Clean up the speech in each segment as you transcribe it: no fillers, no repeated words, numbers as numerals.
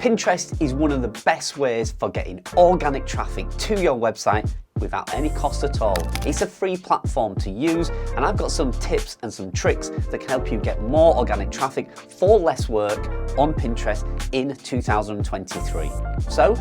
Pinterest is one of the best ways for getting organic traffic to your website without any cost at all. It's a free platform to use, and I've got some tips and some tricks that can help you get more organic traffic for less work on Pinterest in 2023. So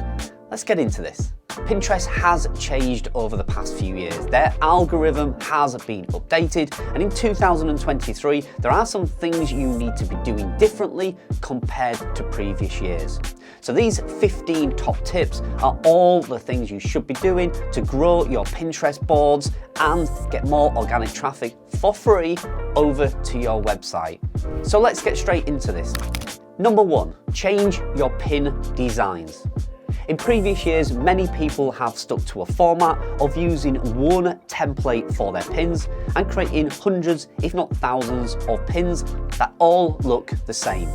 let's get into this. Pinterest has changed over the past few years. Their algorithm has been updated, and in 2023, there are some things you need to be doing differently compared to previous years. So these 15 top tips are all the things you should be doing to grow your Pinterest boards and get more organic traffic for free over to your website. So let's get straight into this. Number 1, change your pin designs. In previous years, many people have stuck to a format of using one template for their pins and creating hundreds, if not thousands, of pins that all look the same.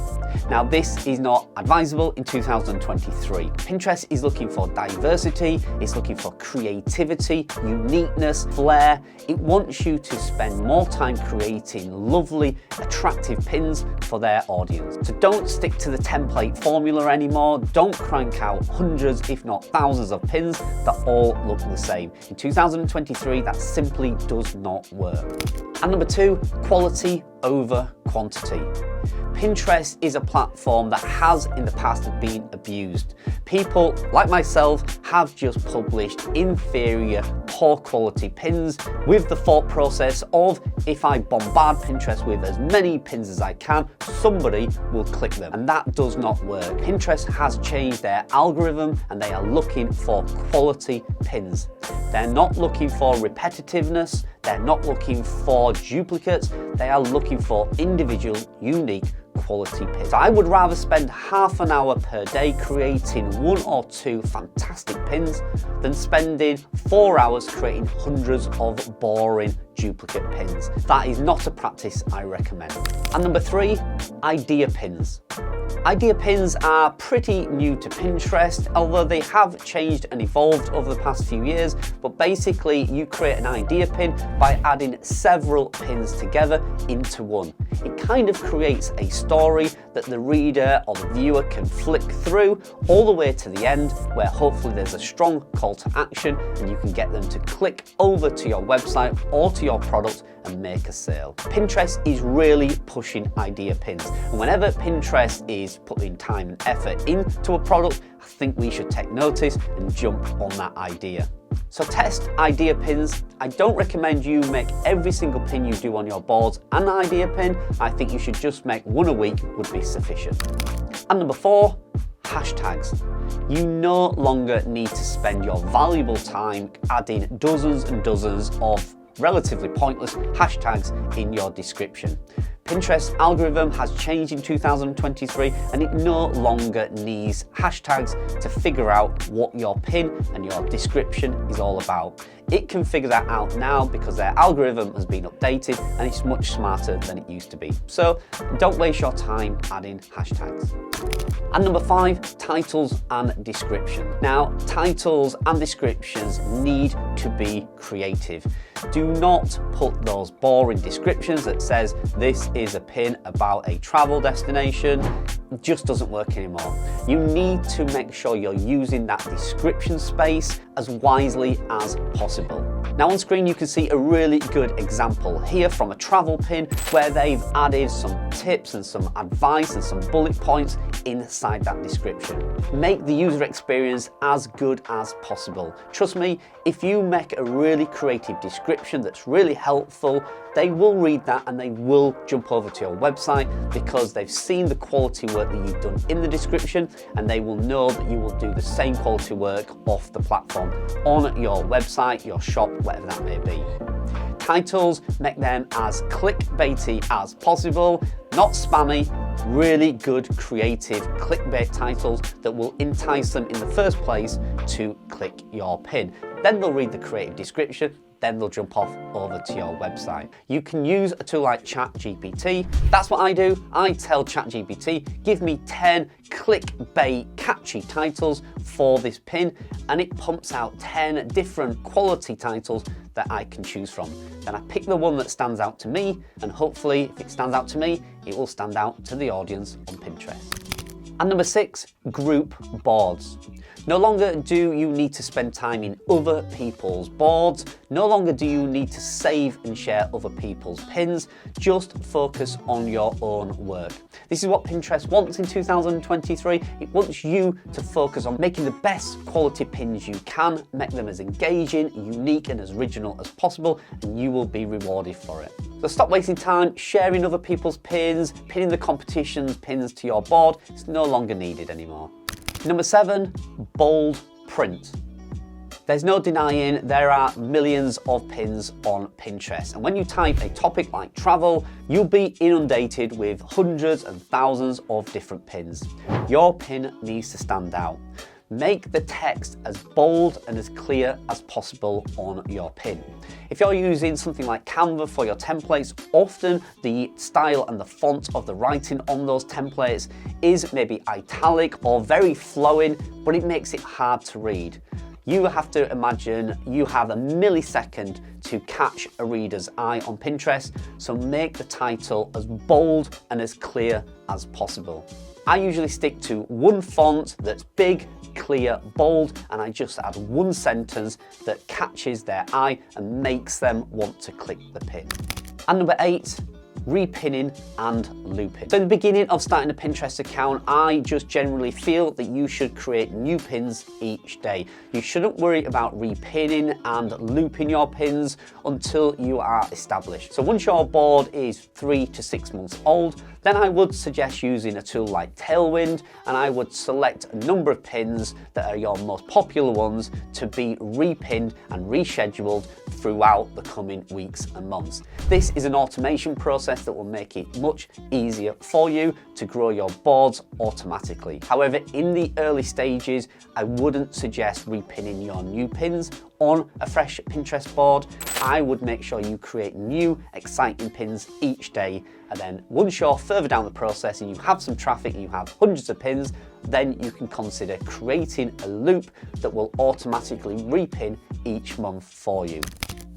Now, this is not advisable in 2023. Pinterest is looking for diversity, it's looking for creativity, uniqueness, flair. It wants you to spend more time creating lovely, attractive pins for their audience. So don't stick to the template formula anymore. Don't crank out hundreds, if not thousands of pins that all look the same. In 2023, that simply does not work. And number 2, quality over quantity. Pinterest is a platform that has in the past been abused. People like myself have just published inferior, poor quality pins with the thought process of, if I bombard Pinterest with as many pins as I can, somebody will click them. And that does not work. Pinterest has changed their algorithm and they are looking for quality pins. They're not looking for repetitiveness. They're not looking for duplicates. They are looking for individual, unique, quality pins. So I would rather spend half an hour per day creating 1 or 2 fantastic pins than spending 4 hours creating hundreds of boring duplicate pins. That is not a practice I recommend. And number 3, idea pins. Idea pins are pretty new to Pinterest, although they have changed and evolved over the past few years. But basically, you create an idea pin by adding several pins together into one. It kind of creates a story that the reader or the viewer can flick through all the way to the end, where hopefully there's a strong call to action and you can get them to click over to your website or to your product and make a sale. Pinterest is really pushing idea pins, and whenever Pinterest is putting time and effort into a product, I think we should take notice and jump on that idea. So test idea pins. I don't recommend you make every single pin you do on your boards an idea pin. I think you should just make 1 a week would be sufficient. And number 4, hashtags. You no longer need to spend your valuable time adding dozens and dozens of relatively pointless hashtags in your description. Pinterest's algorithm has changed in 2023 and it no longer needs hashtags to figure out what your pin and your description is all about. It can figure that out now because their algorithm has been updated and it's much smarter than it used to be. So don't waste your time adding hashtags. And number 5, titles and description. Now, titles and descriptions need to be creative. Do not put those boring descriptions that says this is a pin about a travel destination. It just doesn't work anymore. You need to make sure you're using that description space as wisely as possible. Now on screen you can see a really good example here from a travel pin where they've added some tips and some advice and some bullet points inside that description. Make the user experience as good as possible. Trust me, if you make a really creative description that's really helpful, they will read that and they will jump over to your website because they've seen the quality work that you've done in the description, and they will know that you will do the same quality work off the platform on your website, your shop, whatever that may be. Titles, make them as clickbaity as possible, not spammy. Really good creative clickbait titles that will entice them in the first place to click your pin. Then they'll read the creative description, then they'll jump off over to your website. You can use a tool like ChatGPT. That's what I do. I tell ChatGPT, give me 10 clickbait catchy titles for this pin, and it pumps out 10 different quality titles that I can choose from. Then I pick the one that stands out to me, and hopefully if it stands out to me, it will stand out to the audience on Pinterest. And number 6, group boards. No longer do you need to spend time in other people's boards. No longer do you need to save and share other people's pins. Just focus on your own work. This is what Pinterest wants in 2023. It wants you to focus on making the best quality pins you can, make them as engaging, unique, and as original as possible, and you will be rewarded for it. So stop wasting time sharing other people's pins, pinning the competition's pins to your board. It's no longer needed anymore. Number 7, bold print. There's no denying there are millions of pins on Pinterest. And when you type a topic like travel, you'll be inundated with hundreds and thousands of different pins. Your pin needs to stand out. Make the text as bold and as clear as possible on your pin. If you're using something like Canva for your templates, often the style and the font of the writing on those templates is maybe italic or very flowing, but it makes it hard to read. You have to imagine you have a millisecond to catch a reader's eye on Pinterest, so make the title as bold and as clear as possible. I usually stick to one font that's big, clear, bold, and I just add one sentence that catches their eye and makes them want to click the pin. And number 8, repinning and looping. So in the beginning of starting a Pinterest account, I just generally feel that you should create new pins each day. You shouldn't worry about repinning and looping your pins until you are established. So once your board is 3 to 6 months old, then I would suggest using a tool like Tailwind, and I would select a number of pins that are your most popular ones to be repinned and rescheduled throughout the coming weeks and months. This is an automation process that will make it much easier for you to grow your boards automatically. However, in the early stages, I wouldn't suggest repinning your new pins on a fresh Pinterest board. I would make sure you create new, exciting pins each day. And then once you're further down the process and you have some traffic and you have hundreds of pins, then you can consider creating a loop that will automatically repin each month for you.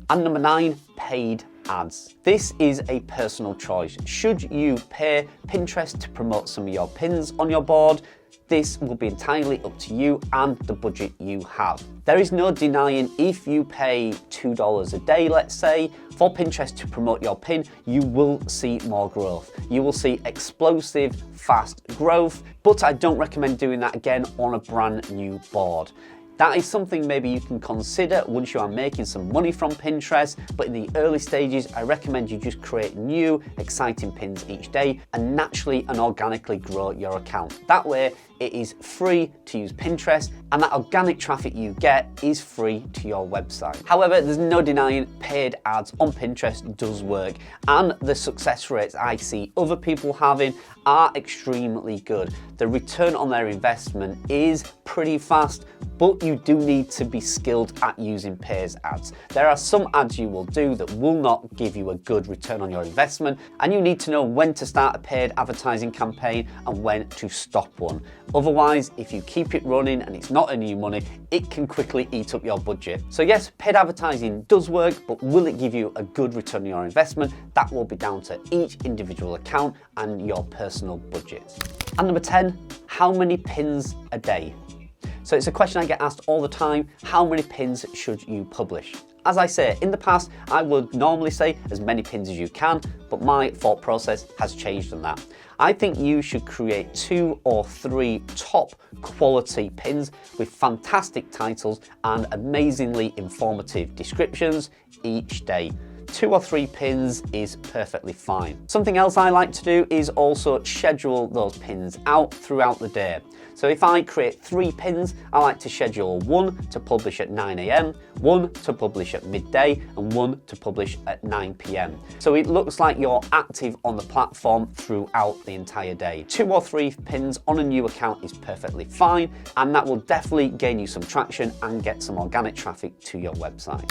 And number 9, paid ads. This is a personal choice. Should you pay Pinterest to promote some of your pins on your board? This will be entirely up to you and the budget you have. There is no denying if you pay $2 a day, let's say, for Pinterest to promote your pin, you will see more growth. You will see explosive, fast growth, but I don't recommend doing that again on a brand new board. That is something maybe you can consider once you are making some money from Pinterest, but in the early stages, I recommend you just create new, exciting pins each day and naturally and organically grow your account. That way, it is free to use Pinterest, and that organic traffic you get is free to your website. However, there's no denying paid ads on Pinterest does work, and the success rates I see other people having are extremely good. The return on their investment is pretty fast, but you do need to be skilled at using paid ads. There are some ads you will do that will not give you a good return on your investment, and you need to know when to start a paid advertising campaign and when to stop one. Otherwise, if you keep it running and it's not earning you money, it can quickly eat up your budget. So yes, paid advertising does work, but will it give you a good return on your investment? That will be down to each individual account and your personal budget. And number 10, how many pins a day? So it's a question I get asked all the time. How many pins should you publish? As I say, in the past, I would normally say as many pins as you can, but my thought process has changed on that. I think you should create 2 or 3 top quality pins with fantastic titles and amazingly informative descriptions each day. 2 or 3 pins is perfectly fine. Something else I like to do is also schedule those pins out throughout the day. So if I create 3 pins, I like to schedule 1 to publish at 9 AM, 1 to publish at midday, and 1 to publish at 9 PM. So it looks like you're active on the platform throughout the entire day. 2 or 3 pins on a new account is perfectly fine, and that will definitely gain you some traction and get some organic traffic to your website.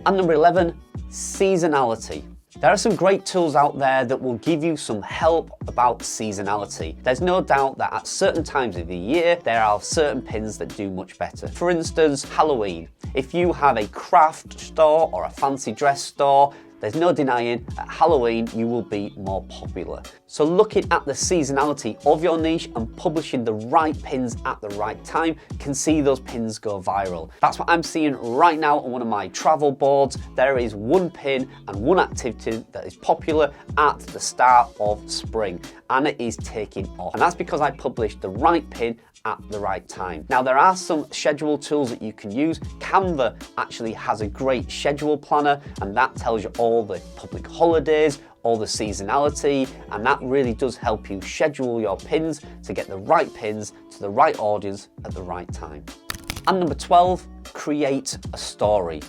And number 11, seasonality. There are some great tools out there that will give you some help about seasonality. There's no doubt that at certain times of the year, there are certain pins that do much better. For instance, Halloween. If you have a craft store or a fancy dress store, there's no denying at Halloween you will be more popular. So looking at the seasonality of your niche and publishing the right pins at the right time can see those pins go viral. That's what I'm seeing right now on one of my travel boards. There is one pin and one activity that is popular at the start of spring, and it is taking off. And that's because I published the right pin at the right time. Now there are some schedule tools that you can use. Canva actually has a great schedule planner, and that tells you all the public holidays, all the seasonality, and that really does help you schedule your pins to get the right pins to the right audience at the right time. And number 12, create a story.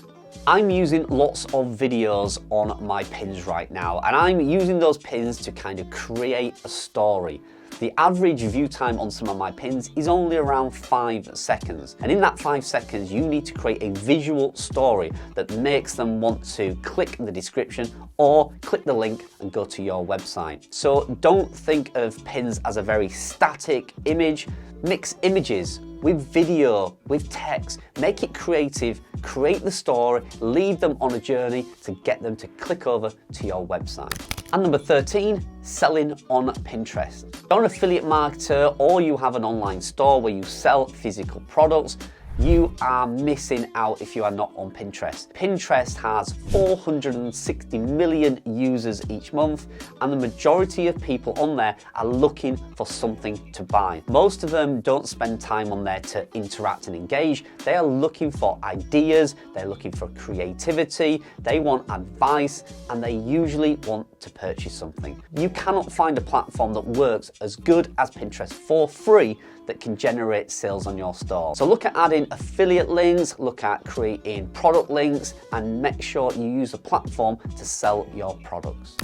I'm using lots of videos on my pins right now, and I'm using those pins to kind of create a story. The average view time on some of my pins is only around 5 seconds. And in that 5 seconds, you need to create a visual story that makes them want to click the description or click the link and go to your website. So don't think of pins as a very static image. Mix images with video, with text, make it creative, create the story, lead them on a journey to get them to click over to your website. And number 13, selling on Pinterest. If you're an affiliate marketer or you have an online store where you sell physical products, you are missing out if you are not on Pinterest. Pinterest has 460 million users each month, and the majority of people on there are looking for something to buy. Most of them don't spend time on there to interact and engage. They are looking for ideas, they're looking for creativity, they want advice, and they usually want to purchase something. You cannot find a platform that works as good as Pinterest for free that can generate sales on your store. So look at adding affiliate links, look at creating product links, and make sure you use a platform to sell your products.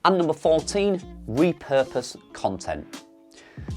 And number 14, repurpose content.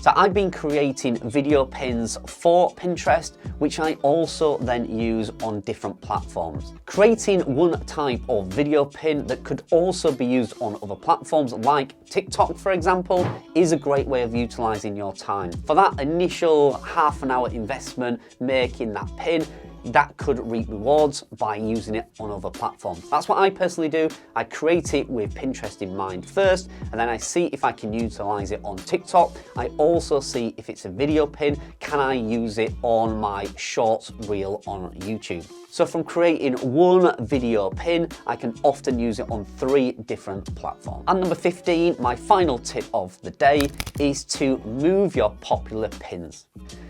So I've been creating video pins for Pinterest, which I also then use on different platforms. Creating one type of video pin that could also be used on other platforms like TikTok, for example, is a great way of utilizing your time. For that initial half an hour investment making that pin, that could reap rewards by using it on other platforms. That's what I personally do. I create it with Pinterest in mind first, and then I see if I can utilize it on TikTok. I also see if it's a video pin, can I use it on my shorts reel on YouTube? So from creating one video pin, I can often use it on 3 different platforms. And number 15, my final tip of the day is to move your popular pins.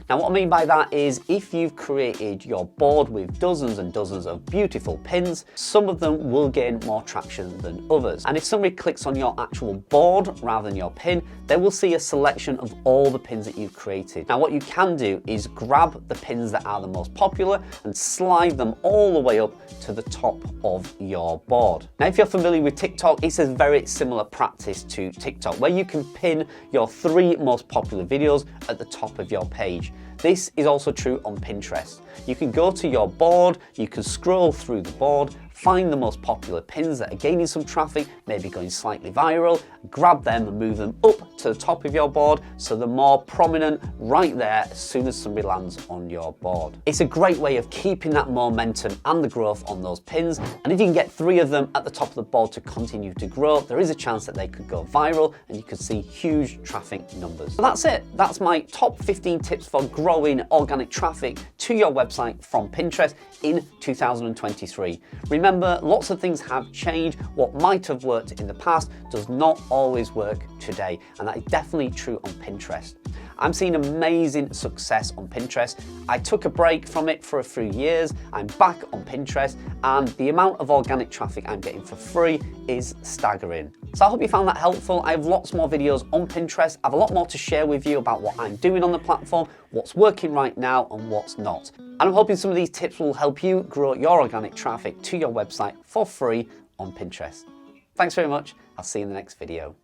Now what I mean by that is if you've created your board with dozens and dozens of beautiful pins, some of them will gain more traction than others. And if somebody clicks on your actual board rather than your pin, they will see a selection of all the pins that you've created. Now what you can do is grab the pins that are the most popular and slide them all the way up to the top of your board. Now if you're familiar with TikTok, it's a very similar practice to TikTok where you can pin your 3 most popular videos at the top of your page. This is also true on Pinterest. You can go to your board, you can scroll through the board, find the most popular pins that are gaining some traffic, maybe going slightly viral, grab them and move them up to the top of your board so they're more prominent right there as soon as somebody lands on your board. It's a great way of keeping that momentum and the growth on those pins, and if you can get 3 of them at the top of the board to continue to grow, there is a chance that they could go viral and you could see huge traffic numbers. So that's it. That's my top 15 tips for growing organic traffic to your website from Pinterest in 2023. Remember, lots of things have changed. What might have worked in the past does not always work today, and that is definitely true on Pinterest. I'm seeing amazing success on Pinterest. I took a break from it for a few years. I'm back on Pinterest, and the amount of organic traffic I'm getting for free is staggering. So I hope you found that helpful. I have lots more videos on Pinterest. I have a lot more to share with you about what I'm doing on the platform, what's working right now and what's not. And I'm hoping some of these tips will help you grow your organic traffic to your website for free on Pinterest. Thanks very much. I'll see you in the next video.